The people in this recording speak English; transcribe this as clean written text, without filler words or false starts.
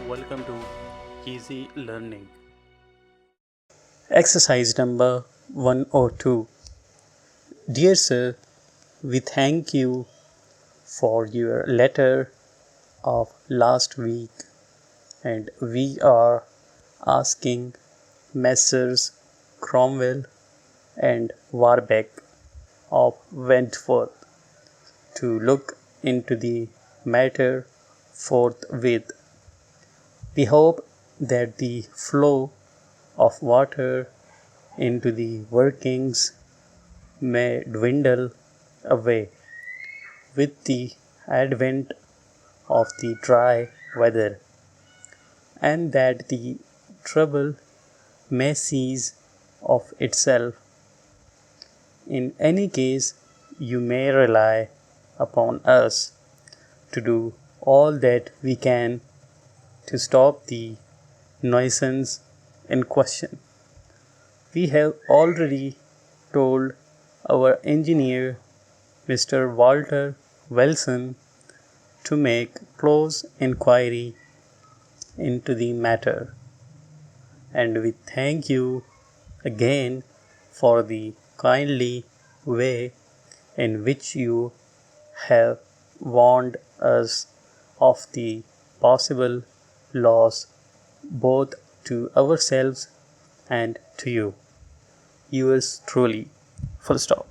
Welcome to Easy Learning. Exercise number 102. Dear Sir, we thank you for your letter of last week, and we are asking Messrs. Cromwell and Warbeck of Wentworth to look into the matter forthwith. We hope that the flow of water into the workings may dwindle away with the advent of the dry weather, and that the trouble may cease of itself. In any case, you may rely upon us to do all that we can to stop the nuisance in question. We have already told our engineer, Mr. Walter Wilson, to make close inquiry into the matter, and we thank you again for the kindly way in which you have warned us of the possible loss both to ourselves and to you. Yours truly. Full stop.